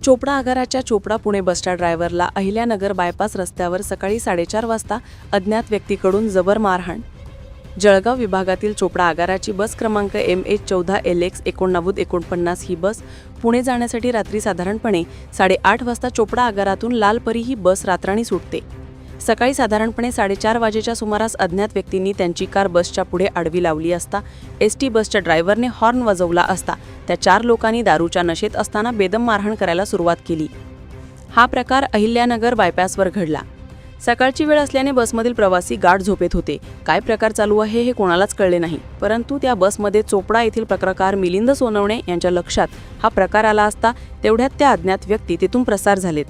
चोपडा आगाराच्या चोपडा पुणे बसच्या ड्रायव्हरला अहिल्यानगर बायपास रस्त्यावर सकाळी 4:30 वाजता अज्ञात व्यक्तीकडून जबर मारहाण. जळगाव विभागातील चोपडा आगाराची बस क्रमांक MH14LX 8949 ही बस पुणे जाण्यासाठी रात्री साधारणपणे 8:30 वाजता चोपडा आगारातून लालपरी ही बस रात्राणी सुटते. सकाळी साधारणपणे 4:30 वाजेच्या सुमारास अज्ञात व्यक्तींनी त्यांची कार बसच्या पुढे आडवी लावली असता ST बसच्या ड्रायव्हरने हॉर्न वाजवला असता त्या 4 लोकांनी दारूच्या नशेत असताना बेदम मारहाण करायला सुरुवात केली. हा प्रकार अहिल्यानगर बायपासवर घडला. सकाळची वेळ असल्याने बसमधील प्रवासी गाढ झोपेत होते. काय प्रकार चालू आहे हे कोणालाच कळले नाही. परंतु त्या बसमध्ये चोपडा येथील पत्रकार मिलिंद सोनवणे यांच्या लक्षात हा प्रकार आला असता तेवढ्यात त्या अज्ञात व्यक्ती तेथून प्रसार झालेत.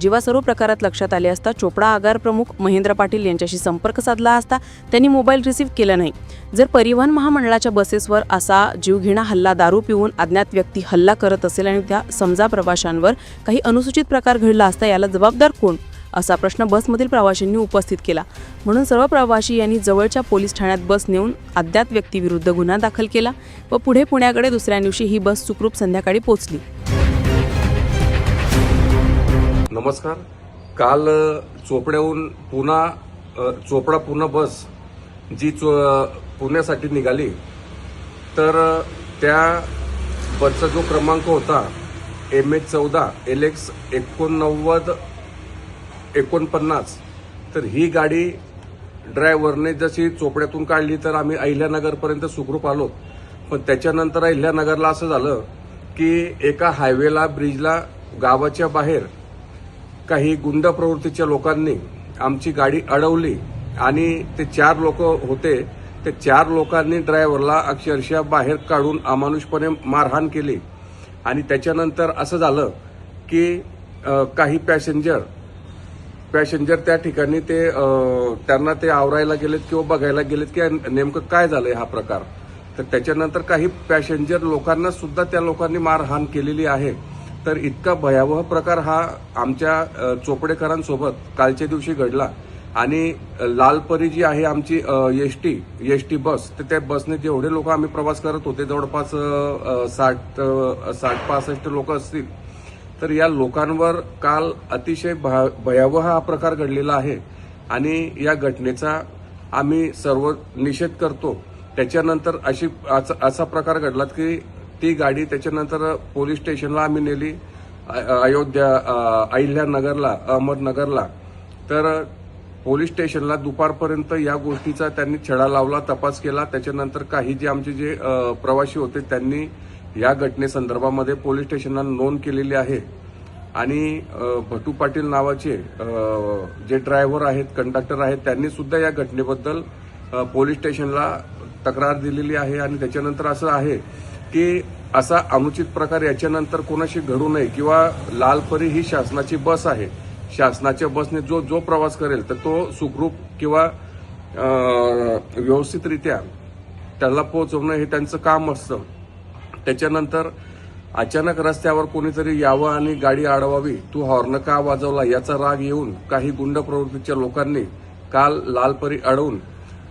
जेव्हा सर्व प्रकारात लक्षात आले असता चोपडा आगार प्रमुख महेंद्र पाटील यांच्याशी संपर्क साधला असता त्यांनी मोबाईल रिसीव्ह केला नाही. जर परिवहन महामंडळाच्या बसेसवर असा जीवघेणा हल्ला दारू पिऊन अज्ञात व्यक्ती हल्ला करत असेल आणि त्या समजा प्रवाशांवर काही अनुचित प्रकार घडला असता याला जबाबदार कोण असा प्रश्न बसमधील प्रवाशांनी उपस्थित केला. म्हणून सर्व प्रवाशी यांनी जवळच्या पोलीस ठाण्यात बस नेऊन अज्ञात व्यक्तीविरुद्ध गुन्हा दाखल केला व पुढे पुण्याकडे दुसऱ्या दिवशी ही बस सुखरूप संध्याकाळी पोहोचली. नमस्कार. काल चोपड्याहून चोपडा पुणे बस जी पुण्यासाठी निघाली तर त्या बसचा जो क्रमांक होता MH14LX 8949 तर ही गाडी ड्रायव्हरने जशी चोपड्यातून काढली तर आम्ही अहिल्यानगरपर्यंत सुखरूप आलो. पण त्याच्यानंतर अहिल्यानगरला असं झालं की एका हायवेला ब्रिजला गावाच्या बाहेर काही गुंड प्रवृत्तीच्या लोकांनी आमची गाडी अडवली आणि ते 4 लोक होते. ते 4 लोकांनी ड्रायव्हरला अक्षरशः बाहेर काढून अमानुषपणे मारहाण केली. आणि त्याच्यानंतर असं झालं की काही पॅसेंजर त्या ठिकाणी त्यांना ते आवरायला गेलेत किंवा बघायला गेलेत की नेमकं काय झालंय हा प्रकार. तर त्याच्यानंतर काही पॅसेंजर लोकांना सुद्धा त्या लोकांनी मारहाण केलेली आहे. तर इतका भयावह प्रकार हा आमच्या चोपडेकरांसोबत कालच्या दिवशी घडला. आणि लालपरी जी आहे आमची एसटी बस तर त्या बसने जेवढे लोक आम्ही प्रवास करत होते जवळपास 60-65 लोक असतील. तर या लोकांवर काल अतिशय भयावह हा प्रकार घडलेला आहे आणि या घटनेचा आम्ही सर्व निषेध करतो. त्याच्यानंतर असा प्रकार घडला की ती गाडी त्याच्यानंतर पोलीस स्टेशनला आम्ही नेली अहिल्यानगरला अहमदनगरला. तर पोलीस स्टेशनला दुपारपर्यंत या गोष्टीचा त्यांनी छडा लावला, तपास केला. त्याच्यानंतर काही जे आमचे जे प्रवासी होते त्यांनी या घटनेसंदर्भामध्ये पोलीस स्टेशनला नोंद केलेली आहे. आणि भटू पाटील नावाचे जे ड्रायव्हर आहेत, कंडक्टर आहेत, त्यांनी सुद्धा या घटनेबद्दल पोलीस स्टेशनला तक्रार दिलेली आहे. आणि त्याच्यानंतर असं आहे की असा अनुचित प्रकार याच्यानंतर कोणाशी घडू नये किंवा लालपरी ही शासनाची बस आहे. शासनाच्या बसने जो प्रवास करेल तर तो सुखरूप किंवा व्यवस्थितरित्या त्याला पोहोचवणं हे त्यांचं काम असतं. त्याच्यानंतर अचानक रस्त्यावर कोणीतरी यावं आणि गाडी अडवावी, तू हॉर्न का वाजवला याचा राग येऊन काही गुंड प्रवृत्तीच्या लोकांनी काल लालपरी अडवून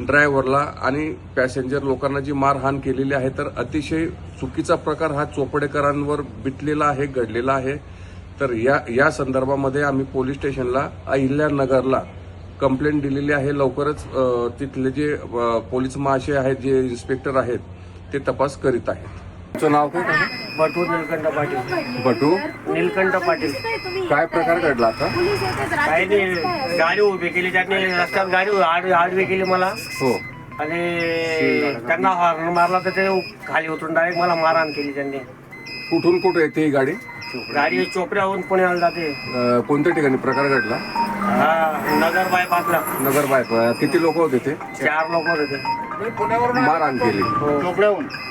ड्रायव्हरला आणि पॅसेंजर लोकांना जी मारहाण केलेली आहे. तर अतिशय चुकीचा प्रकार हा चोपडेकरांवर बिटलेला आहे, घडलेला आहे. तर या संदर्भामध्ये आम्ही पोलीस स्टेशनला अहिल्यानगरला कंप्लेंट दिलेली आहे. लवकरच तिथले जे पोलीस महाशय आहेत, जे इन्स्पेक्टर आहेत, ते तपास करीत आहेत. तुमचं नाव काय? बटू नीलकंठ पाटील. बटू नीलकंठ पाटील. काय प्रकार घडला आता? काही नाही, गाडी उभी केली त्यांनी, रस्त्यात गाडी आडवी केली मला. हो. आणि त्यांना हॉर्न मारला तर ते खाली उतरून डायरेक्ट मला मारहाण केली त्यांनी. कुठून कुठे येते ही गाडी? गाडी चोपड्याहून पुण्याला जाते. कोणत्या ठिकाणी प्रकार घडला? नगर बायपासला. नगर बायपास. किती लोक होते ते? 4 लोक होते. मारहाण केली चोपड्याहून